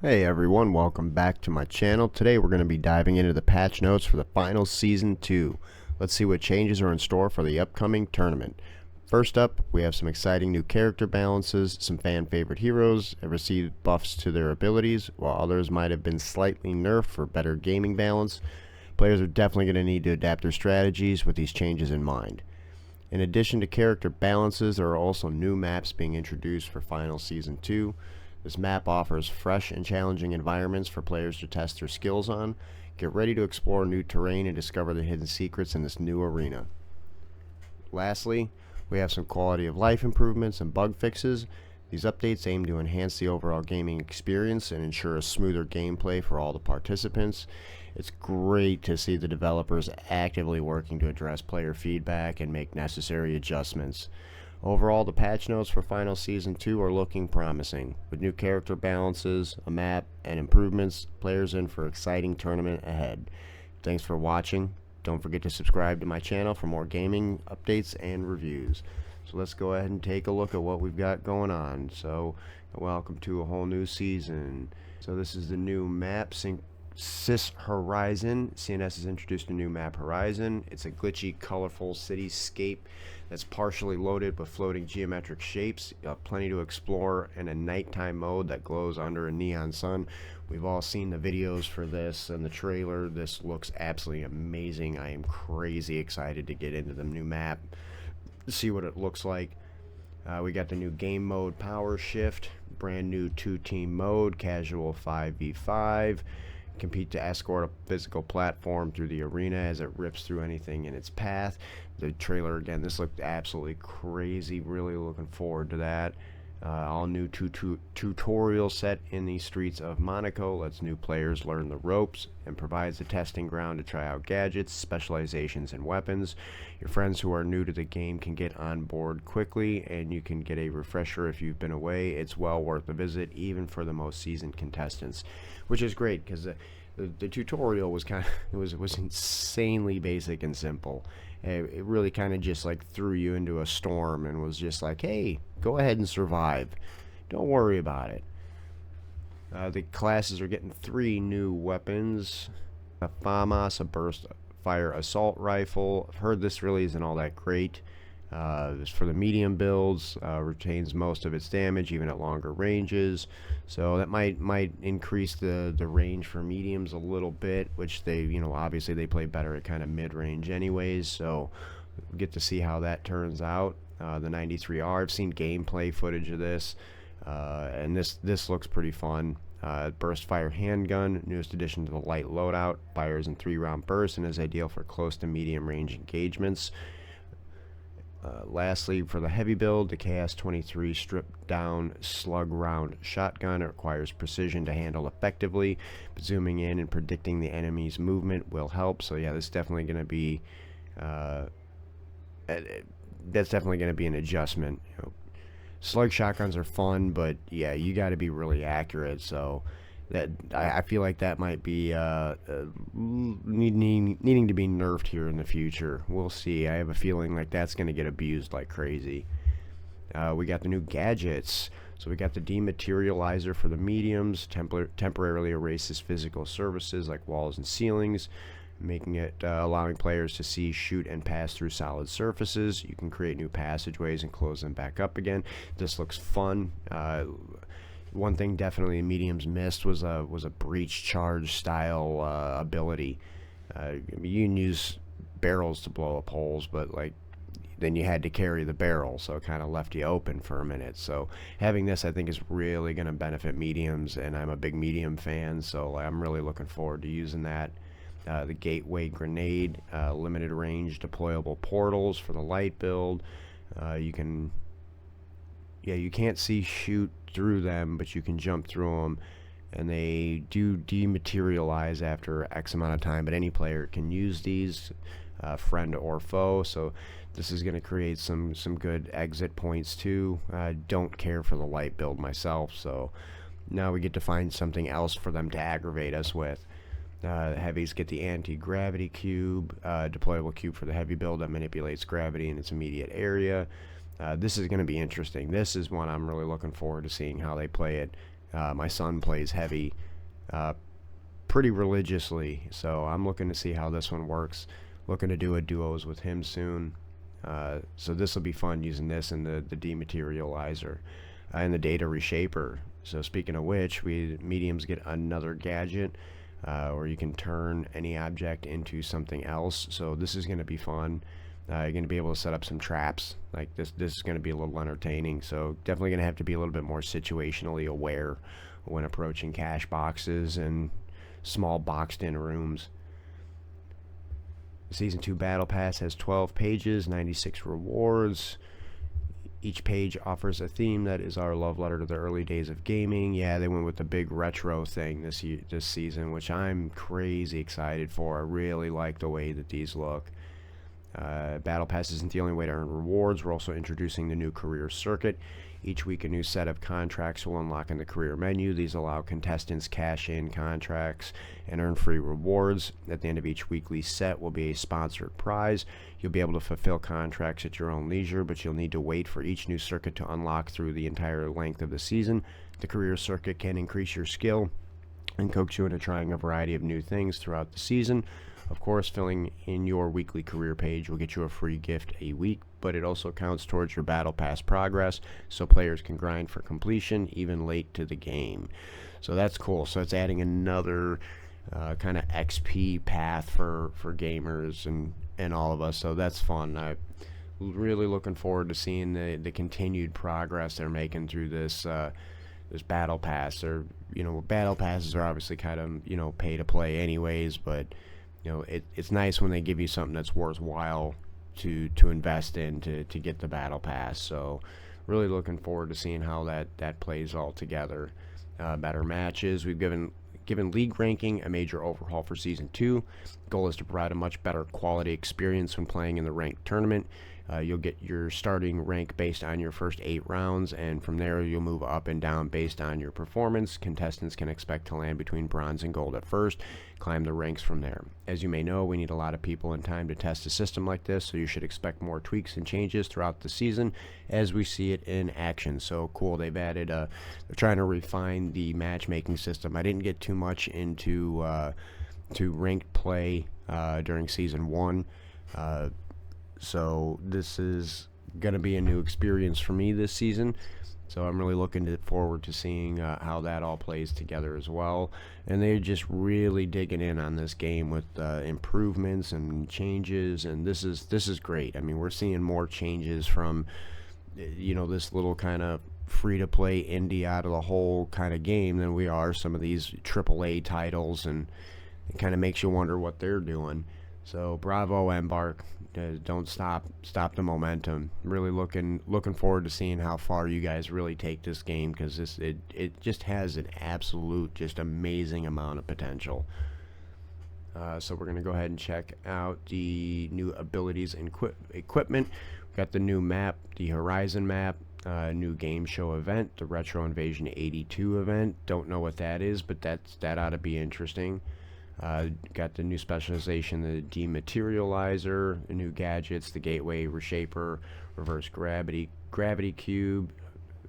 Hey everyone, welcome back to my channel. Today we're going to be diving into the patch notes for the final Season 2. Let's see what changes are in store for the upcoming tournament. First up, we have some exciting new character balances. Some fan favorite heroes have received buffs to their abilities, while others might have been slightly nerfed for better gaming balance. Players are definitely going to need to adapt their strategies with these changes in mind. In addition to character balances, there are also new maps being introduced for Final Season 2. This map offers fresh and challenging environments for players to test their skills on. Get ready to explore new terrain and discover the hidden secrets in this new arena. Lastly, we have some quality of life improvements and bug fixes. These updates aim to enhance the overall gaming experience and ensure a smoother gameplay for all the participants. It's great to see the developers actively working to address player feedback and make necessary adjustments. Overall, the patch notes for Final Season 2 are looking promising. With new character balances, a map, and improvements, players in for an exciting tournament ahead. Thanks for watching. Don't forget to subscribe to my channel for more gaming updates and reviews. So let's go ahead and take a look at what we've got going on. So, welcome to a whole new season. So this is the new map, Sys Horizon. CNS has introduced a new map, Horizon. It's a glitchy, colorful cityscape that's partially loaded with floating geometric shapes. Plenty to explore in a nighttime mode that glows under a neon sun. We've all seen the videos for this and the trailer. This looks absolutely amazing. I am crazy excited to get into the new map, see what it looks like. We got the new game mode, Power Shift, brand new 2-team mode, casual 5v5. Compete to escort a physical platform through the arena as it rips through anything in its path. The trailer, again, this looked absolutely crazy. Really looking forward to that. All new tutorial set in the streets of Monaco lets new players learn the ropes and provides a testing ground to try out gadgets, specializations, and weapons. Your friends who are new to the game can get on board quickly, and you can get a refresher if you've been away. It's well worth a visit, even for the most seasoned contestants, which is great because the tutorial was was insanely basic and simple. It really kind of just like threw you into a storm and was just like, hey, go ahead and survive. Don't worry about it. The classes are getting 3 new weapons. A FAMAS, a burst fire assault rifle. I've heard this really isn't all that great. This for the medium builds, retains most of its damage even at longer ranges, so that might increase the range for mediums a little bit, which they, obviously they play better at kind of mid-range anyways, so we'll get to see how that turns out. The 93R, I've seen gameplay footage of this, and this looks pretty fun. Burst fire handgun, newest addition to the light loadout, fires in 3-round bursts and is ideal for close to medium range engagements. Lastly, for the heavy build, the KS-23 stripped down slug round shotgun. It requires precision to handle effectively, but zooming in and predicting the enemy's movement will help. So yeah, this is definitely going to be that's definitely going to be an adjustment. Slug shotguns are fun, but yeah, you got to be really accurate. So that I feel like that might be needing to be nerfed here in the future. We'll see. I have a feeling like that's going to get abused like crazy. We got the new gadgets. So we got the dematerializer for the mediums. Temporarily erases physical surfaces like walls and ceilings, making it allowing players to see, shoot, and pass through solid surfaces. You can create new passageways and close them back up again. This looks fun. One thing definitely mediums missed was a breach charge style ability. You can use barrels to blow up holes, but like then you had to carry the barrel, so it kind of left you open for a minute. So having this, I think, is really going to benefit mediums, and I'm a big medium fan, so I'm really looking forward to using that. The gateway grenade, limited range deployable portals for the light build. You can't see shoot through them, but you can jump through them, and they do dematerialize after X amount of time, but any player can use these, friend or foe, so this is going to create some good exit points too. I don't care for the light build myself, so now we get to find something else for them to aggravate us with. Heavies get the anti-gravity cube, deployable cube for the heavy build that manipulates gravity in its immediate area. This is going to be interesting. This is one I'm really looking forward to seeing how they play it. My son plays heavy pretty religiously, so I'm looking to see how this one works. Looking to do a duos with him soon. So this will be fun using this and the dematerializer and the data reshaper. So speaking of which, we mediums get another gadget where you can turn any object into something else. So this is going to be fun. You're going to be able to set up some traps. Like this is going to be a little entertaining. So definitely going to have to be a little bit more situationally aware when approaching cache boxes and small boxed in rooms. The Season 2 Battle Pass has 12 pages, 96 rewards. Each page offers a theme that is our love letter to the early days of gaming. Yeah, they went with the big retro thing this season, which I'm crazy excited for. I really like the way that these look. Battle Pass isn't the only way to earn rewards. We're also introducing the new career circuit. Each week a new set of contracts will unlock in the career menu. These allow contestants cash in contracts and earn free rewards. At the end of each weekly set will be a sponsored prize. You'll be able to fulfill contracts at your own leisure, but you'll need to wait for each new circuit to unlock through the entire length of the season. The career circuit can increase your skill and coax you into trying a variety of new things throughout the season. Of course, filling in your weekly career page will get you a free gift a week, but it also counts towards your Battle Pass progress, so players can grind for completion even late to the game. So that's cool. So it's adding another kind of XP path for gamers and all of us. So that's fun. I'm really looking forward to seeing the continued progress they're making through this Battle Pass. Or Battle Passes are obviously kind of pay to play anyways, but it's nice when they give you something that's worthwhile to invest in to get the Battle Pass. So really looking forward to seeing how that plays all together. Better matches. We've given league ranking a major overhaul for Season 2. The goal is to provide a much better quality experience when playing in the ranked tournament. You'll get your starting rank based on your first 8 rounds, and from there you'll move up and down based on your performance. Contestants can expect to land between bronze and gold at first, climb the ranks from there. As you may know, we need a lot of people and time to test a system like this, so you should expect more tweaks and changes throughout the season as we see it in action. So cool, they've added they're trying to refine the matchmaking system. I didn't get too much into to ranked play during Season 1. So this is going to be a new experience for me this season. So I'm really looking forward to seeing how that all plays together as well. And they're just really digging in on this game with improvements and changes. And this is great. I mean, we're seeing more changes from this little kind of free-to-play indie out of the whole kind of game than we are some of these AAA titles, and it kind of makes you wonder what they're doing. So bravo, Embark. Don't stop the momentum. Really looking forward to seeing how far you guys really take this game, because it just has an absolute just amazing amount of potential. So we're gonna go ahead and check out the new abilities and equipment. We've got the new map, the Horizon map, new game show event, the Retro Invasion 82 event. Don't know what that is, but that ought to be interesting. Got the new specialization, the dematerializer, the new gadgets, the gateway reshaper, reverse gravity cube,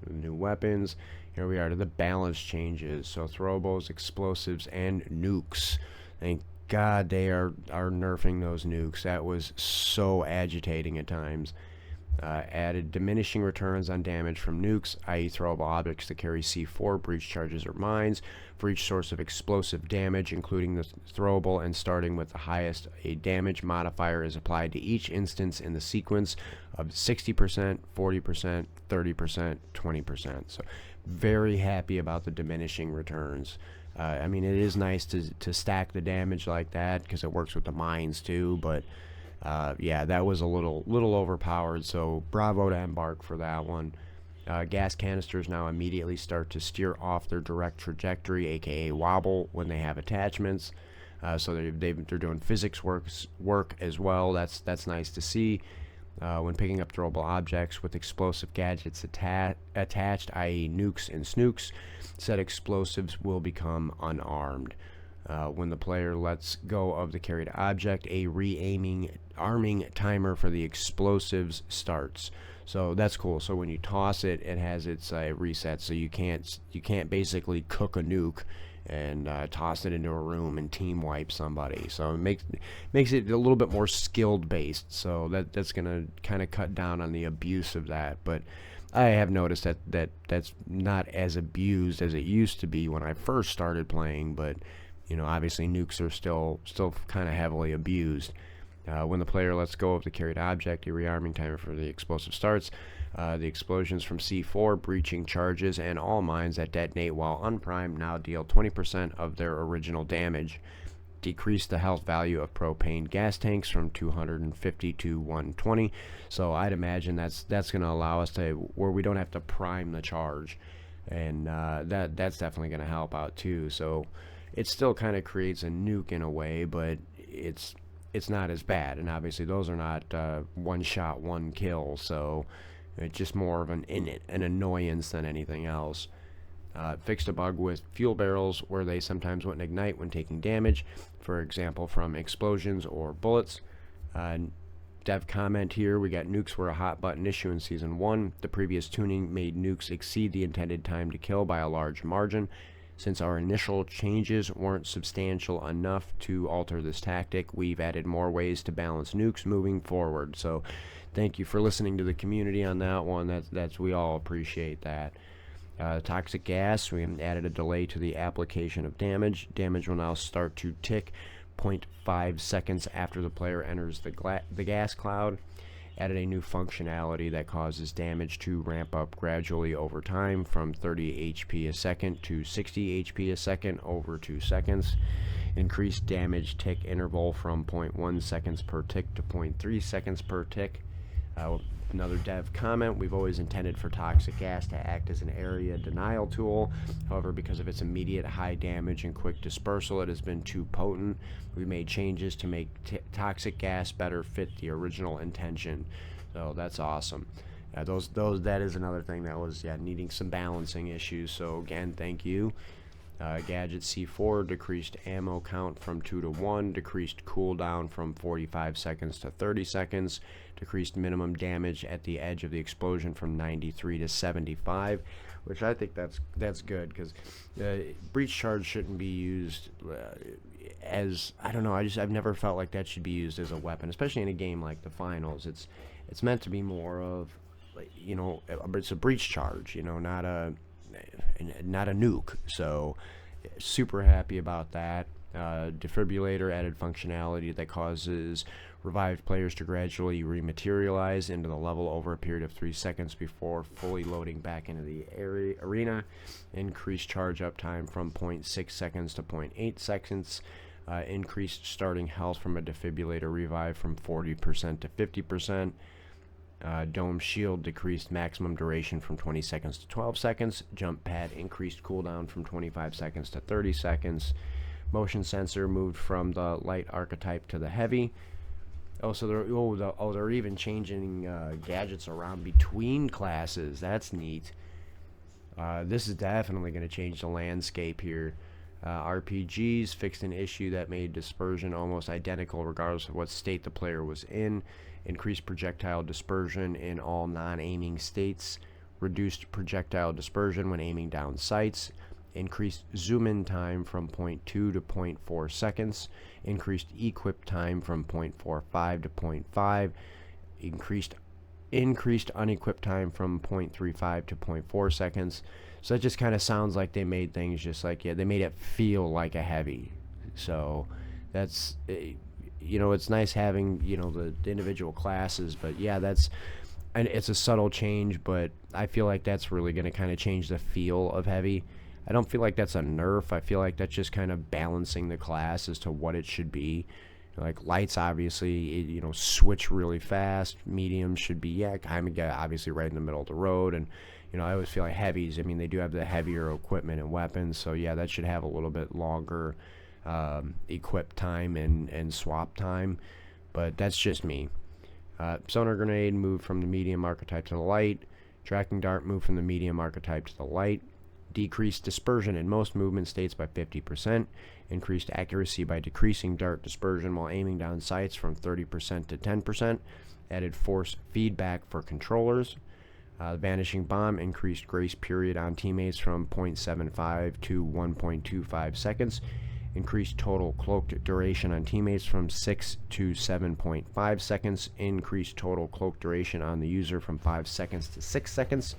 new weapons. Here we are to the balance changes. So throwables, explosives, and nukes. Thank God they are nerfing those nukes. That was so agitating at times. Added diminishing returns on damage from nukes, i.e. throwable objects that carry C4, breach charges, or mines, for each source of explosive damage, including the throwable, and starting with the highest. A damage modifier is applied to each instance in the sequence of 60%, 40%, 30%, 20%. So very happy about the diminishing returns. I mean, it is nice to stack the damage like that, because it works with the mines too, but yeah, that was a little overpowered, so bravo to Embark for that one. Gas canisters now immediately start to steer off their direct trajectory, aka wobble, when they have attachments. So they're doing physics work as well. That's nice to see. When picking up throwable objects with explosive gadgets attached, i.e. nukes and snooks, said explosives will become unarmed. When the player lets go of the carried object, a arming timer for the explosives starts. So that's cool. So when you toss it, it has its reset. So you can't basically cook a nuke and toss it into a room and team wipe somebody. So it makes it a little bit more skilled based. So that's gonna kind of cut down on the abuse of that. But I have noticed that's not as abused as it used to be when I first started playing. But obviously nukes are still kind of heavily abused. When the player lets go of the carried object, a rearming timer for the explosive starts. The explosions from C4, breaching charges, and all mines that detonate while unprimed now deal 20% of their original damage. Decrease the health value of propane gas tanks from 250 to 120. So I'd imagine that's going to allow us to where we don't have to prime the charge, and that's definitely going to help out too. So it still kind of creates a nuke in a way, but it's not as bad. And obviously those are not one shot, one kill. So it's just more of an annoyance than anything else. Fixed a bug with fuel barrels where they sometimes wouldn't ignite when taking damage, for example from explosions or bullets. Dev comment here, we got nukes were a hot button issue in Season 1. The previous tuning made nukes exceed the intended time to kill by a large margin. Since our initial changes weren't substantial enough to alter this tactic, we've added more ways to balance nukes moving forward. So thank you for listening to the community on that one. We all appreciate that. Toxic gas, we added a delay to the application of damage. Damage will now start to tick 0.5 seconds after the player enters the gas cloud. Added a new functionality that causes damage to ramp up gradually over time from 30 HP a second to 60 HP a second over 2 seconds. Increased damage tick interval from 0.1 seconds per tick to 0.3 seconds per tick. Another dev comment, we've always intended for toxic gas to act as an area denial tool. However, because of its immediate high damage and quick dispersal, it has been too potent. We made changes to make toxic gas better fit the original intention. So that's awesome. That is another thing that was needing some balancing issues. So again, thank you. Gadget C4 decreased ammo count from 2 to 1, decreased cooldown from 45 seconds to 30 seconds, decreased minimum damage at the edge of the explosion from 93 to 75, which I think that's good, because breach charge shouldn't be used as, I don't know, I've never felt like that should be used as a weapon, especially in a game like the finals. It's meant to be more of, it's a breach charge, not a nuke. So super happy about that. Defibrillator added functionality that causes revived players to gradually rematerialize into the level over a period of 3 seconds before fully loading back into the arena. Increased charge up time from 0.6 seconds to 0.8 seconds. Increased starting health from a defibrillator revive from 40% to 50%. Dome shield decreased maximum duration from 20 seconds to 12 seconds. Jump pad increased cooldown from 25 seconds to 30 seconds. Motion sensor moved from the light archetype to the heavy. So they're even changing gadgets around between classes. That's neat. This is definitely going to change the landscape here. RPGs fixed an issue that made dispersion almost identical regardless of what state the player was in. Increased projectile dispersion in all non-aiming states. Reduced projectile dispersion when aiming down sights. Increased zoom-in time from 0.2 to 0.4 seconds. Increased equip time from 0.45 to 0.5. Increased unequipped time from 0.35 to 0.4 seconds. So that just kind of sounds like they made things just like, they made it feel like a heavy. So that's, it's nice having, the individual classes, but and it's a subtle change, but I feel like that's really going to kind of change the feel of heavy. I don't feel like that's a nerf. I feel like that's just kind of balancing the class as to what it should be. Like lights, obviously, switch really fast. Mediums should be, kind of obviously right in the middle of the road. And, I always feel like heavies, they do have the heavier equipment and weapons. So, that should have a little bit longer equip time and swap time. But that's just me. Sonar grenade moved from the medium archetype to the light. Tracking dart moved from the medium archetype to the light. decreased dispersion in most movement states by 50%, increased accuracy by decreasing dart dispersion while aiming down sights from 30% to 10%, added force feedback for controllers. Vanishing Bomb increased grace period on teammates from 0.75 to 1.25 seconds, increased total cloaked duration on teammates from 6 to 7.5 seconds, increased total cloak duration on the user from 5 seconds to 6 seconds.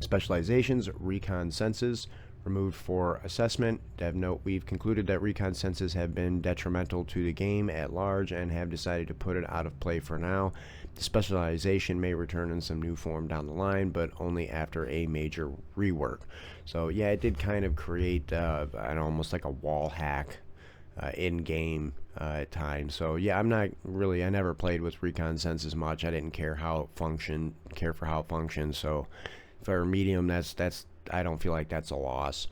Specializations, recon senses, removed for assessment. Dev note, we've concluded that recon senses have been detrimental to the game at large and have decided to put it out of play for now. The specialization may return in some new form down the line, but only after a major rework. So yeah, it did kind of create I don't know, almost like a wall hack in-game at times. So yeah, I never played with recon senses much. I didn't care for how it functioned. So for medium, that's I don't feel like that's a loss.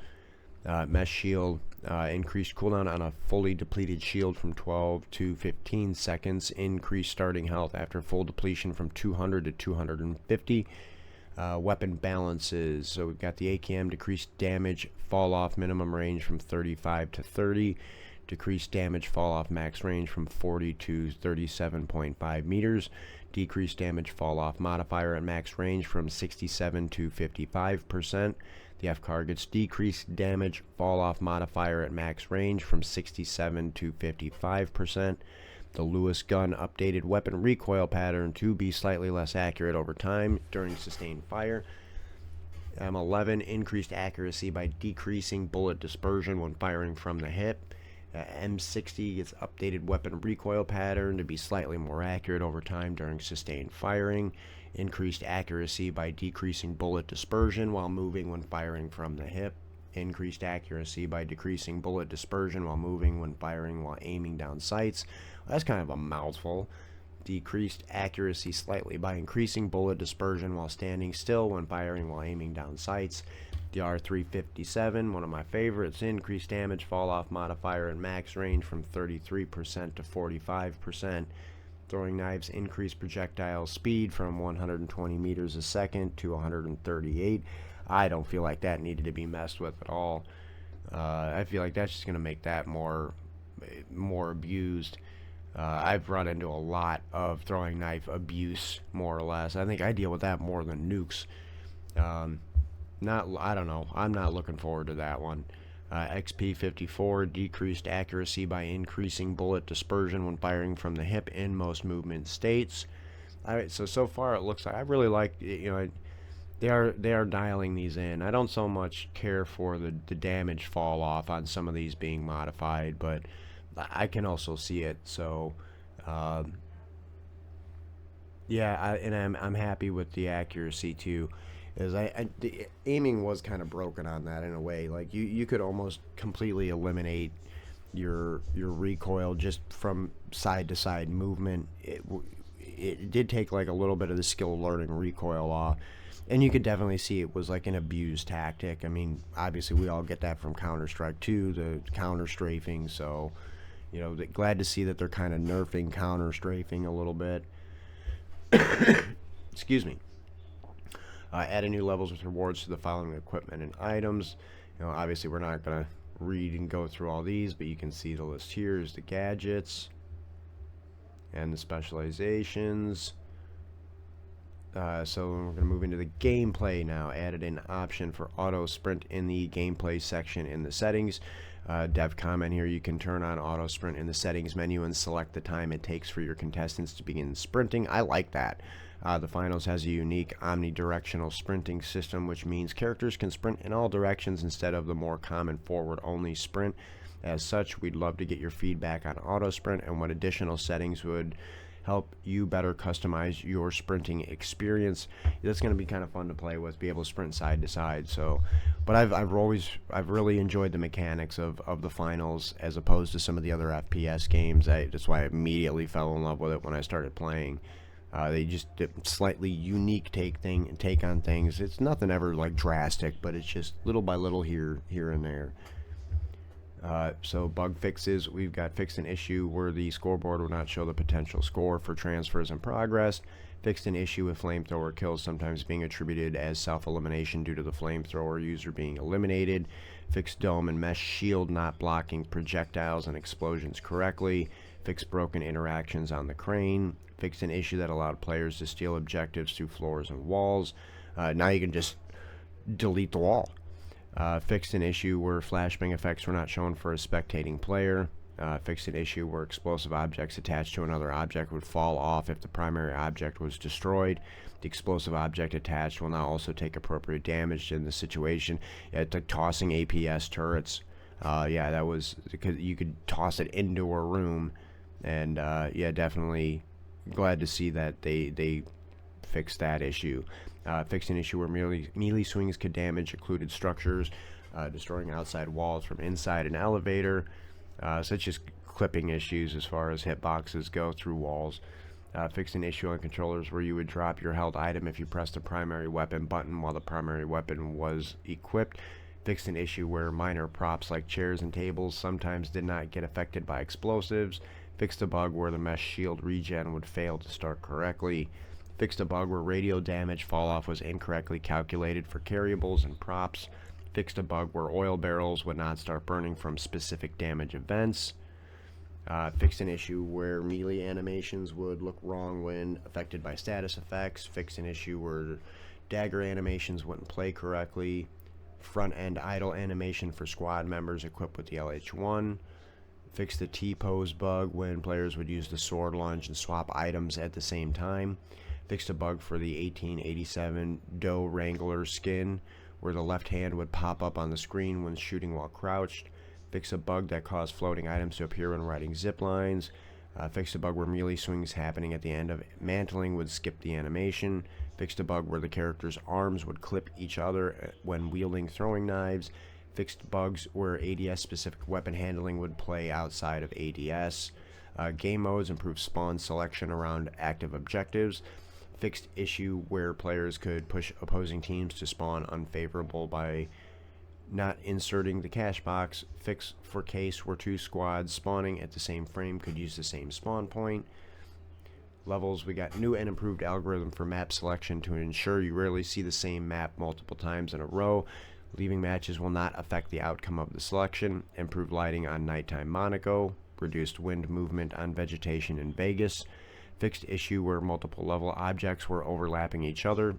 Mesh shield, increased cooldown on a fully depleted shield from 12 to 15 seconds, increased starting health after full depletion from 200 to 250. Weapon balances, so we've got the AKM, decreased damage fall off minimum range from 35 to 30, decreased damage fall off max range from 40 to 37.5 meters, decreased damage fall off modifier at max range from 67 to 55%. The FCAR gets decreased damage fall off modifier at max range from 67 to 55%. The Lewis gun updated weapon recoil pattern to be slightly less accurate over time during sustained fire. M11 increased accuracy by decreasing bullet dispersion when firing from the hip. M60 gets updated weapon recoil pattern to be slightly more accurate over time during sustained firing. Increased accuracy by decreasing bullet dispersion while moving when firing from the hip. Increased accuracy by decreasing bullet dispersion while moving when firing while aiming down sights. Well, that's kind of a mouthful. Decreased accuracy slightly by increasing bullet dispersion while standing still when firing while aiming down sights. The R357, one of my favorites, increased damage fall off modifier and max range from 33% to 45%. Throwing knives increased projectile speed from 120 meters a second to 138. I don't feel like that needed to be messed with at all. I feel like that's just going to make that more abused. I've run into a lot of throwing knife abuse, more or less. I think I deal with that more than nukes. I don't know. I'm not looking forward to that one. XP54, decreased accuracy by increasing bullet dispersion when firing from the hip in most movement states. Alright, so far it looks like I really like, they are dialing these in. I don't so much care for the damage fall off on some of these being modified, but I can also see it. So yeah, I'm happy with the accuracy too. Is the aiming was kind of broken on that in a way. Like you could almost completely eliminate your recoil just from side to side movement. It did take like a little bit of the skill learning recoil off, and you could definitely see it was like an abused tactic. I mean, obviously we all get that from Counter-Strike 2, the counter strafing. So glad to see that they're kind of nerfing counter strafing a little bit. Excuse me. Adding new levels with rewards to the following equipment and items. Obviously we're not going to read and go through all these, but you can see the list here is the gadgets and the specializations. So we're going to move into the gameplay now. Added an option for auto sprint in the gameplay section in the settings. Dev comment here, you can turn on auto sprint in the settings menu and select the time it takes for your contestants to begin sprinting. I like that. The finals has a unique omnidirectional sprinting system, which means characters can sprint in all directions instead of the more common forward-only sprint. As such, we'd love to get your feedback on auto sprint and what additional settings would help you better customize your sprinting experience. That's going to be kind of fun to play with, be able to sprint side to side. So, but I've really enjoyed the mechanics of the finals as opposed to some of the other FPS games. That's why I immediately fell in love with it when I started playing. They just did slightly unique take on things. It's nothing ever like drastic, but it's just little by little here and there. So bug fixes, we've got fixed an issue where the scoreboard will not show the potential score for transfers in progress. Fixed an issue with flamethrower kills sometimes being attributed as self-elimination due to the flamethrower user being eliminated. Fixed dome and mesh shield not blocking projectiles and explosions correctly. Fixed broken interactions on the crane. Fixed an issue that allowed players to steal objectives through floors and walls. Now you can just delete the wall. Fixed an issue where flashbang effects were not shown for a spectating player. Fixed an issue where explosive objects attached to another object would fall off if the primary object was destroyed. The explosive object attached will now also take appropriate damage in the situation. It's like tossing APS turrets. Yeah, that was because you could toss it into a room, and yeah, definitely glad to see that they fixed that issue. Fixed an issue where melee swings could damage occluded structures, destroying outside walls from inside an elevator. Such as clipping issues as far as hitboxes go through walls. Fixed an issue on controllers where you would drop your held item if you pressed the primary weapon button while the primary weapon was equipped. Fixed an issue where minor props like chairs and tables sometimes did not get affected by explosives. Fixed a bug where the mesh shield regen would fail to start correctly. Fixed a bug where radio damage falloff was incorrectly calculated for carryables and props. Fixed a bug where oil barrels would not start burning from specific damage events. Fixed an issue where melee animations would look wrong when affected by status effects. Fixed an issue where dagger animations wouldn't play correctly. Front end idle animation for squad members equipped with the LH1. Fixed the T-pose bug when players would use the sword lunge and swap items at the same time. Fixed a bug for the 1887 Doe Wrangler skin where the left hand would pop up on the screen when shooting while crouched. Fix a bug that caused floating items to appear when riding zip lines. Fixed a bug where melee swings happening at the end of mantling would skip the animation. Fixed a bug where the character's arms would clip each other when wielding throwing knives. Fixed bugs where ADS specific weapon handling would play outside of ADS. Game modes improved spawn selection around active objectives. Fixed issue where players could push opposing teams to spawn unfavorable by not inserting the cache box. Fix for case where two squads spawning at the same frame could use the same spawn point. Levels, we got new and improved algorithm for map selection to ensure you rarely see the same map multiple times in a row. Leaving matches will not affect the outcome of the selection. Improved lighting on nighttime Monaco. Reduced wind movement on vegetation in Vegas. Fixed issue where multiple level objects were overlapping each other.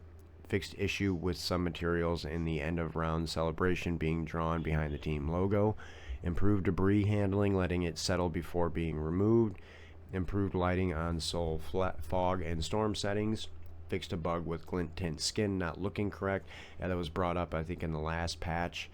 Fixed issue with some materials in the end of round celebration being drawn behind the team logo. Improved debris handling, letting it settle before being removed. Improved lighting on Soul fog and storm settings. Fixed a bug with glint tint skin not looking correct. Yeah, that was brought up I think in the last patch.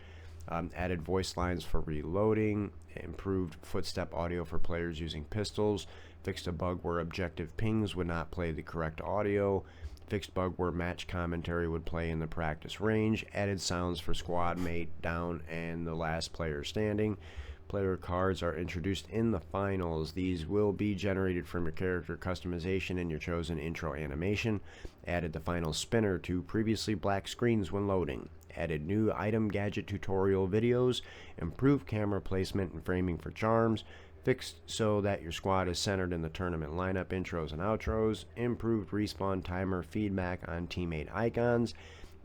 Added voice lines for reloading. Improved footstep audio for players using pistols. Fixed a bug where objective pings would not play the correct audio. Fixed bug where match commentary would play in the practice range. Added sounds for squad mate, down, and the last player standing. Player cards are introduced in the finals. These will be generated from your character customization and your chosen intro animation. Added the final spinner to previously black screens when loading. Added new item gadget tutorial videos. Improved camera placement and framing for charms. Fixed so that your squad is centered in the tournament lineup intros and outros. Improved respawn timer feedback on teammate icons.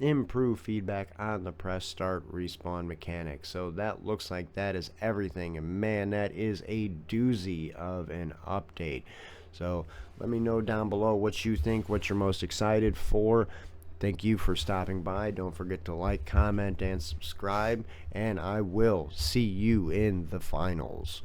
Improved feedback on the press start respawn mechanic. So that looks like that is everything, and man, that is a doozy of an update. So let me know down below what you think, what you're most excited for. Thank you for stopping by. Don't forget to like, comment, and subscribe, and I will see you in the finals.